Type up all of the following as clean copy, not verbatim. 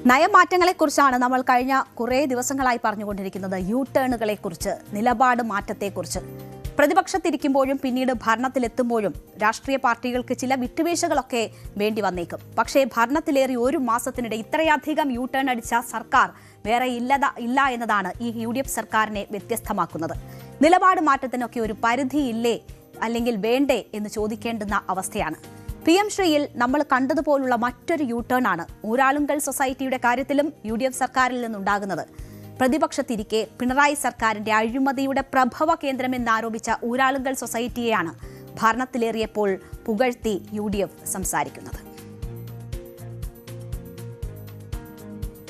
നയമാറ്റങ്ങളെക്കുറിച്ചാണ് നമ്മൾ കഴിഞ്ഞ കുറേ ദിവസങ്ങളായി പറഞ്ഞുകൊണ്ടിരിക്കുന്നത്. യു ടേണുകളെക്കുറിച്ച്, നിലപാട് മാറ്റത്തെക്കുറിച്ച്. പ്രതിപക്ഷത്തിരിക്കുമ്പോഴും പിന്നീട് ഭരണത്തിലെത്തുമ്പോഴും രാഷ്ട്രീയ പാർട്ടികൾക്ക് ചില വിട്ടുവീഴ്ചകളൊക്കെ വേണ്ടി വന്നേക്കും. പക്ഷേ ഭരണത്തിലേറി ഒരു മാസത്തിനിടെ ഇത്രയധികം യു ടേൺ അടിച്ച സർക്കാർ വേറെ ഇല്ല എന്നതാണ് ഈ UDF സർക്കാരിനെ വ്യത്യസ്തമാക്കുന്നത്. നിലപാട് മാറ്റത്തിനൊക്കെ ഒരു പരിധിയില്ലേ, അല്ലെങ്കിൽ വേണ്ടേ എന്ന് ചോദിക്കേണ്ടുന്ന അവസ്ഥയാണ്. PM ശ്രീയിൽ നമ്മൾ കണ്ടതുപോലുള്ള മറ്റൊരു യു ടേൺ ആണ് ഊരാളുങ്കൽ സൊസൈറ്റിയുടെ കാര്യത്തിലും UDF സർക്കാരിൽ നിന്നുണ്ടാകുന്നത്. പ്രതിപക്ഷത്തിരിക്കെ പിണറായി സർക്കാരിന്റെ അഴിമതിയുടെ പ്രഭവ കേന്ദ്രമെന്നാരോപിച്ച ഊരാളുങ്കൽ സൊസൈറ്റിയെയാണ് ഭരണത്തിലേറിയപ്പോൾ പുകഴ്ത്തി UDF സംസാരിക്കുന്നത്.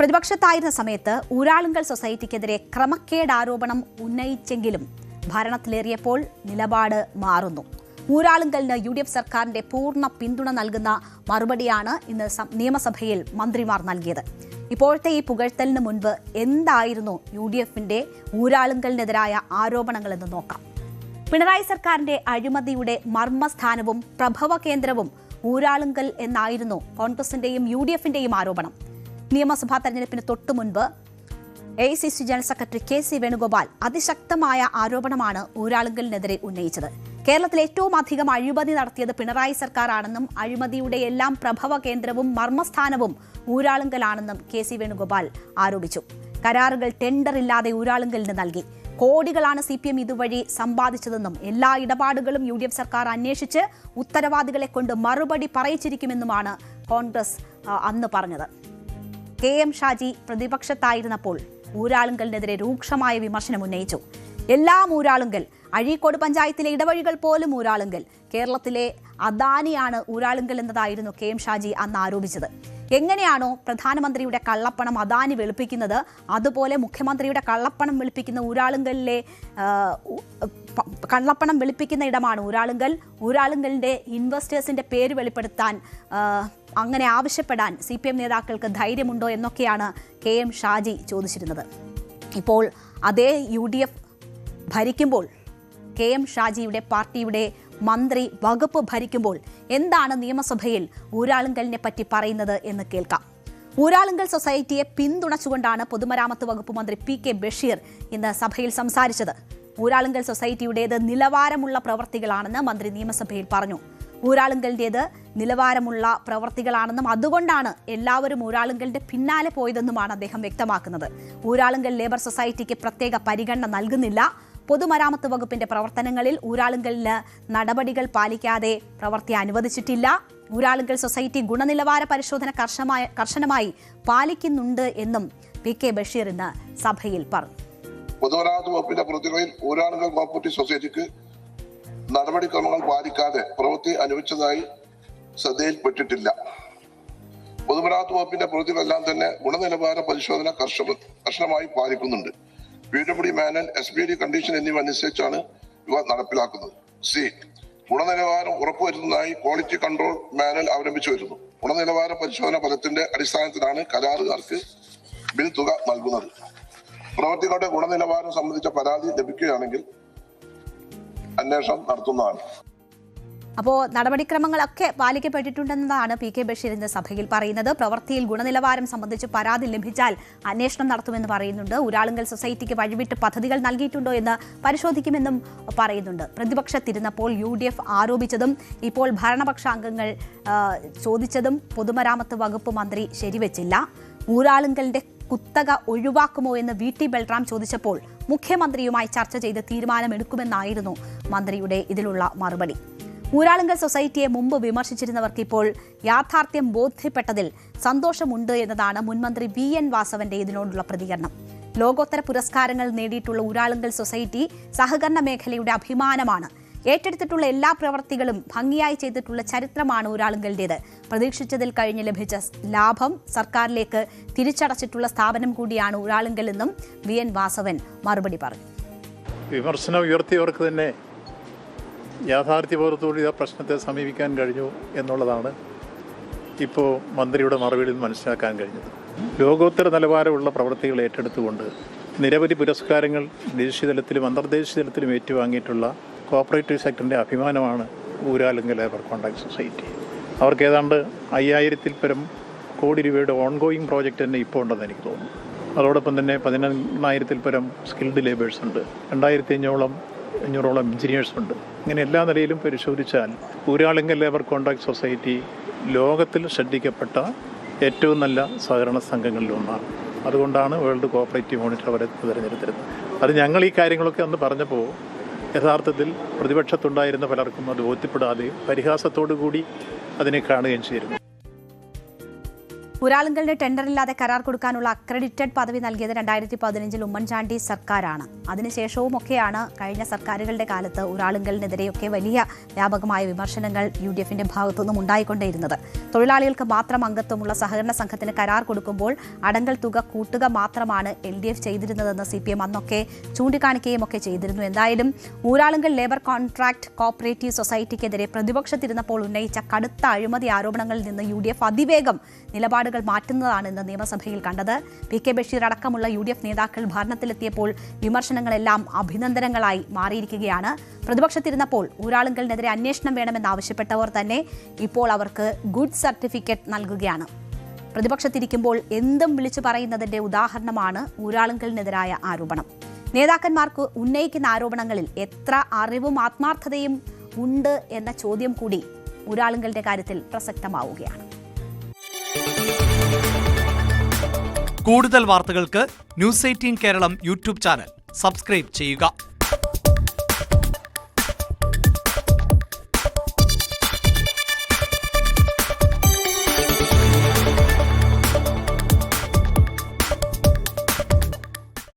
പ്രതിപക്ഷത്തായിരുന്ന സമയത്ത് ഊരാളുങ്കൽ സൊസൈറ്റിക്കെതിരെ ക്രമക്കേട് ആരോപണം ഉന്നയിച്ചെങ്കിലും ഭരണത്തിലേറിയപ്പോൾ നിലപാട് മാറുന്നു. ഊരാളുങ്കലിന് UDF സർക്കാരിന്റെ പൂർണ്ണ പിന്തുണ നൽകുന്ന മറുപടിയാണ് ഇന്ന് നിയമസഭയിൽ മന്ത്രിമാർ നൽകിയത്. ഇപ്പോഴത്തെ ഈ പുകഴ്ത്തലിന് മുൻപ് എന്തായിരുന്നു UDFന്റെ ഊരാളുങ്കലിനെതിരായ ആരോപണങ്ങളെന്ന് നോക്കാം. പിണറായി സർക്കാരിന്റെ അഴിമതിയുടെ മർമ്മസ്ഥാനവും പ്രഭവ കേന്ദ്രവും ഊരാളുങ്കൽ എന്നായിരുന്നു കോൺഗ്രസിന്റെയും UDFന്റെയും ആരോപണം. നിയമസഭാ തെരഞ്ഞെടുപ്പിന് തൊട്ടു മുൻപ് AICC general secretary KC Venugopal അതിശക്തമായ ആരോപണമാണ് ഊരാളുങ്കലിനെതിരെ ഉന്നയിച്ചത്. കേരളത്തിൽ ഏറ്റവും അധികം അഴിമതി നടത്തിയത് പിണറായി സർക്കാരാണെന്നും അഴിമതിയുടെ എല്ലാം പ്രഭവ കേന്ദ്രവും മർമ്മസ്ഥാനവും ഊരാളുങ്കലാണെന്നും KC വേണുഗോപാൽ ആരോപിച്ചു. കരാറുകൾ ടെൻഡറില്ലാതെ ഊരാളുങ്കലിന് നൽകി. കോടികളാണ് CPM ഇതുവഴി സമ്പാദിച്ചതെന്നും എല്ലാ ഇടപാടുകളും UDF സർക്കാർ അന്വേഷിച്ച് ഉത്തരവാദികളെ കൊണ്ട് മറുപടി പറയിച്ചിരിക്കുമെന്നുമാണ് കോൺഗ്രസ് അന്ന് പറഞ്ഞത്. KM ഷാജി പ്രതിപക്ഷത്തായിരുന്നപ്പോൾ ഊരാളുങ്കലിനെതിരെ രൂക്ഷമായ വിമർശനം ഉന്നയിച്ചു. എല്ലാം ഊരാളുങ്കൽ, അഴീക്കോട് പഞ്ചായത്തിലെ ഇടവഴികൾ പോലും ഊരാളുങ്കൽ, കേരളത്തിലെ അദാനിയാണ് ഊരാളുങ്കൽ എന്നതായിരുന്നു KM ഷാജി അന്ന് ആരോപിച്ചത്. എങ്ങനെയാണോ പ്രധാനമന്ത്രിയുടെ കള്ളപ്പണം അദാനി വെളുപ്പിക്കുന്നത്, അതുപോലെ മുഖ്യമന്ത്രിയുടെ കള്ളപ്പണം വെളുപ്പിക്കുന്ന ഊരാളുങ്കലിലെ കള്ളപ്പണം വെളുപ്പിക്കുന്ന ഇടമാണ് ഊരാളുങ്കൽ. ഊരാളുങ്കലിന്റെ ഇൻവെസ്റ്റേഴ്സിന്റെ പേര് വെളിപ്പെടുത്താൻ അങ്ങനെ ആവശ്യപ്പെടാൻ CPM നേതാക്കൾക്ക് ധൈര്യമുണ്ടോ എന്നൊക്കെയാണ് KM ഷാജി ചോദിച്ചിരുന്നത്. ഇപ്പോൾ അതേ UDF ഭരിക്കുമ്പോൾ, KM ഷാജിയുടെ പാർട്ടിയുടെ മന്ത്രി വകുപ്പ് ഭരിക്കുമ്പോൾ എന്താണ് നിയമസഭയിൽ ഊരാളുങ്കലിനെ പറ്റി പറയുന്നത് എന്ന് കേൾക്കാം. ഊരാളുങ്കൽ സൊസൈറ്റിയെ പിന്തുണച്ചുകൊണ്ടാണ് പൊതുമരാമത്ത് വകുപ്പ് മന്ത്രി PK ബഷീർ ഇന്ന് സഭയിൽ സംസാരിച്ചത്. ഊരാളുങ്കൽ സൊസൈറ്റിയുടേത് നിലവാരമുള്ള പ്രവർത്തികളാണെന്ന് മന്ത്രി നിയമസഭയിൽ പറഞ്ഞു. ഊരാളുങ്കലിൻ്റേത് നിലവാരമുള്ള പ്രവർത്തികളാണെന്നും അതുകൊണ്ടാണ് എല്ലാവരും ഊരാളുങ്കലിന്റെ പിന്നാലെ പോയതെന്നുമാണ് അദ്ദേഹം വ്യക്തമാക്കുന്നത്. ഊരാളുങ്കൽ ലേബർ സൊസൈറ്റിക്ക് പ്രത്യേക പരിഗണന നൽകുന്നില്ല. പൊതുമരാമത്ത് വകുപ്പിന്റെ പ്രവർത്തനങ്ങളിൽ ഊരാളുങ്കലിന് നടപടികൾ പാലിക്കാതെ പ്രവൃത്തി അനുവദിച്ചിട്ടില്ല. ഊരാളുങ്കൽ സൊസൈറ്റി ഗുണനിലവാര പരിശോധന കർശനമായി പാലിക്കുന്നുണ്ട് എന്നും PK ബഷീർ ഇന്ന് സഭയിൽ പറഞ്ഞു. പൊതുമരാമത്ത് വകുപ്പിന്റെ പ്രവൃത്തികളിൽ ഊരാളുങ്കൽ കോപ്പറേറ്റീവ് സൊസൈറ്റിക്ക് നടപടിക്രമങ്ങൾ പാലിക്കാതെ പ്രവൃത്തി അനുവദിച്ചതായി ശ്രദ്ധയിൽപ്പെട്ടിട്ടില്ല. പൊതുമരാമത്ത് വകുപ്പിന്റെ പ്രവൃത്തികളെല്ലാം തന്നെ ഗുണനിലവാര പരിശോധന കർശനമായി പാലിക്കുന്നുണ്ട്. PWD മാനുവൽ, SBD കണ്ടീഷൻ എന്നിവ അനുസരിച്ചാണ് ഇവ നടപ്പിലാക്കുന്നത്. ഗുണനിലവാരം ഉറപ്പുവരുത്തുന്നതായി ക്വാളിറ്റി കൺട്രോൾ മാനുവൽ അവലംബിച്ചു വരുന്നു. ഗുണനിലവാര പരിശോധന ഫലത്തിന്റെ അടിസ്ഥാനത്തിലാണ് കരാറുകാർക്ക് ബിൽ തുക നൽകുന്നത്. പ്രവൃത്തികളുടെ ഗുണനിലവാരം സംബന്ധിച്ച പരാതി ലഭിക്കുകയാണെങ്കിൽ അന്വേഷണം നടത്തുന്നതാണ്. അപ്പോൾ നടപടിക്രമങ്ങളൊക്കെ പാലിക്കപ്പെട്ടിട്ടുണ്ടെന്നതാണ് PK ബഷീർ ഇന്ന് സഭയിൽ പറയുന്നത്. പ്രവൃത്തിയിൽ ഗുണനിലവാരം സംബന്ധിച്ച് പരാതി ലഭിച്ചാൽ അന്വേഷണം നടത്തുമെന്ന് പറയുന്നുണ്ട്. ഊരാളുങ്കൽ സൊസൈറ്റിക്ക് വഴിവിട്ട് പദ്ധതികൾ നൽകിയിട്ടുണ്ടോ എന്ന് പരിശോധിക്കുമെന്നും പറയുന്നുണ്ട്. പ്രതിപക്ഷത്തിരുന്നപ്പോൾ UDF ആരോപിച്ചതും ഇപ്പോൾ ഭരണപക്ഷ അംഗങ്ങൾ ചോദിച്ചതും പൊതുമരാമത്ത് വകുപ്പ് മന്ത്രി ശരിവെച്ചില്ല. ഊരാളുങ്കലിന്റെ കുത്തക ഒഴിവാക്കുമോ എന്ന് VT ബൽറാം ചോദിച്ചപ്പോൾ മുഖ്യമന്ത്രിയുമായി ചർച്ച ചെയ്ത് തീരുമാനമെടുക്കുമെന്നായിരുന്നു മന്ത്രിയുടെ ഇതിലുള്ള മറുപടി. ഊരാളുങ്കൽ സൊസൈറ്റിയെ മുമ്പ് വിമർശിച്ചിരുന്നവർക്ക് ഇപ്പോൾ യാഥാർത്ഥ്യം ബോധ്യപ്പെട്ടതിൽ സന്തോഷമുണ്ട് എന്നതാണ് മുൻമന്ത്രി VN വാസവന്റെ ഇതിനോടുള്ള പ്രതികരണം. ലോകോത്തര പുരസ്കാരങ്ങൾ നേടിയിട്ടുള്ള ഊരാളുങ്കൽ സൊസൈറ്റി സഹകരണ മേഖലയുടെ അഭിമാനമാണ്. ഏറ്റെടുത്തിട്ടുള്ള എല്ലാ പ്രവർത്തികളും ഭംഗിയായി ചെയ്തിട്ടുള്ള ചരിത്രമാണ് ഊരാളുങ്കലിൻ്റേത്. പ്രതീക്ഷിച്ചതിൽ കഴിഞ്ഞ് ലഭിച്ച ലാഭം സർക്കാരിലേക്ക് തിരിച്ചടച്ചിട്ടുള്ള സ്ഥാപനം കൂടിയാണ് ഊരാളുങ്കൽ എന്നും VN വാസവൻ മറുപടി പറഞ്ഞു. വിമർശനം ഉയർത്തിയവർക്ക് തന്നെ യാഥാർത്ഥ്യബോധത്തോടെ ആ പ്രശ്നത്തെ സമീപിക്കാൻ കഴിഞ്ഞു എന്നുള്ളതാണ് ഇപ്പോൾ മന്ത്രിയുടെ മറുപടിയിൽ മനസ്സിലാക്കാൻ കഴിഞ്ഞത്. ലോകോത്തര നിലവാരമുള്ള പ്രവൃത്തികൾ ഏറ്റെടുത്തുകൊണ്ട് നിരവധി പുരസ്കാരങ്ങൾ ദേശീയ തലത്തിലും അന്തർദേശീയ തലത്തിലും ഏറ്റുവാങ്ങിയിട്ടുള്ള കോപ്പറേറ്റീവ് സെക്ടറിൻ്റെ അഭിമാനമാണ് ഊരാളുങ്കൽ ലേബർ കോൺട്രാക്ട് സൊസൈറ്റി. അവർക്ക് ഏതാണ്ട് 5000-ൽ പരം കോടി രൂപയുടെ ഓൺഗോയിങ് പ്രോജക്റ്റ് തന്നെ ഇപ്പോൾ ഉണ്ടെന്ന് എനിക്ക് തോന്നുന്നു. അതോടൊപ്പം തന്നെ 11,000-ൽ പരം സ്കിൽഡ് ലേബേഴ്സ് ഉണ്ട്, 2,500-ഓളം എഞ്ചിനീയേഴ്സ് ഉണ്ട്. ഇങ്ങനെ എല്ലാ നിലയിലും പരിശോധിച്ചാൽ ഊരാളുങ്കൽ ലേബർ കോൺട്രാക്ട് സൊസൈറ്റി ലോകത്തിൽ ശ്രദ്ധിക്കപ്പെട്ട ഏറ്റവും നല്ല സഹകരണ സംഘങ്ങളിലൊന്നാണ്. അതുകൊണ്ടാണ് വേൾഡ് കോഓപ്പറേറ്റീവ് മോണിറ്റർ അവരെ തിരഞ്ഞെടുത്തിരുന്നത്. അത് ഞങ്ങൾ ഈ കാര്യങ്ങളൊക്കെ അന്ന് പറഞ്ഞപ്പോൾ യഥാർത്ഥത്തിൽ പ്രതിപക്ഷത്തുണ്ടായിരുന്ന പലർക്കും അത് ബോധ്യപ്പെടാതെ പരിഹാസത്തോടു കൂടി അതിനെ കാണുകയും ചെയ്തിരുന്നു. ഊരാളുങ്കലിന് ടെൻഡറില്ലാതെ കരാർ കൊടുക്കാനുള്ള അക്രഡിറ്റഡ് പദവി നൽകിയത് 2015 ഉമ്മൻചാണ്ടി സർക്കാരാണ്. അതിനുശേഷവും ഒക്കെയാണ് കഴിഞ്ഞ സർക്കാരുകളുടെ കാലത്ത് ഊരാളുങ്കലിനെതിരെയൊക്കെ വലിയ വ്യാപകമായ വിമർശനങ്ങൾ UDFന്റെ ഭാഗത്തുനിന്നും ഉണ്ടായിക്കൊണ്ടേയിരുന്നത്. തൊഴിലാളികൾക്ക് മാത്രം അംഗത്വമുള്ള സഹകരണ സംഘത്തിന് കരാർ കൊടുക്കുമ്പോൾ അടങ്കൽ തുക കൂട്ടുക മാത്രമാണ് LDF ചെയ്തിരുന്നതെന്ന് CPM അന്നൊക്കെ ചൂണ്ടിക്കാണിക്കുകയും ഒക്കെ ചെയ്തിരുന്നു. എന്തായാലും ഊരാളുങ്കൽ ലേബർ കോൺട്രാക്ട് കോഓപ്പറേറ്റീവ് സൊസൈറ്റിക്കെതിരെ പ്രതിപക്ഷത്തിരുന്നപ്പോൾ ഉന്നയിച്ച കടുത്ത അഴിമതി ആരോപണങ്ങളിൽ നിന്ന് UDF അതിവേഗം നിലപാടുകൾ മാറ്റുന്നതാണ് ഇന്ന് നിയമസഭയിൽ കണ്ടത്. PK ബഷീർ അടക്കമുള്ള UDF നേതാക്കൾ ഭരണത്തിലെത്തിയപ്പോൾ വിമർശനങ്ങളെല്ലാം അഭിനന്ദനങ്ങളായി മാറിയിരിക്കുകയാണ്. പ്രതിപക്ഷത്തിരുന്നപ്പോൾ ഊരാളുങ്കലിനെതിരെ അന്വേഷണം വേണമെന്നാവശ്യപ്പെട്ടവർ തന്നെ ഇപ്പോൾ അവർക്ക് ഗുഡ് സർട്ടിഫിക്കറ്റ് നൽകുകയാണ്. പ്രതിപക്ഷത്തിരിക്കുമ്പോൾ എന്തും വിളിച്ചു പറയുന്നതിന്റെ ഉദാഹരണമാണ് ഊരാളുങ്കലിനെതിരായ ആരോപണം. നേതാക്കന്മാർക്ക് ഉന്നയിക്കുന്ന ആരോപണങ്ങളിൽ എത്ര അറിവും ആത്മാർത്ഥതയും ഉണ്ട് എന്ന ചോദ്യം കൂടി ഊരാളുങ്കലിന്റെ കാര്യത്തിൽ പ്രസക്തമാവുകയാണ്. കൂടുതൽ വാർത്തകൾക്ക് News 18 Keralam YouTube channel subscribe ചെയ്യുക.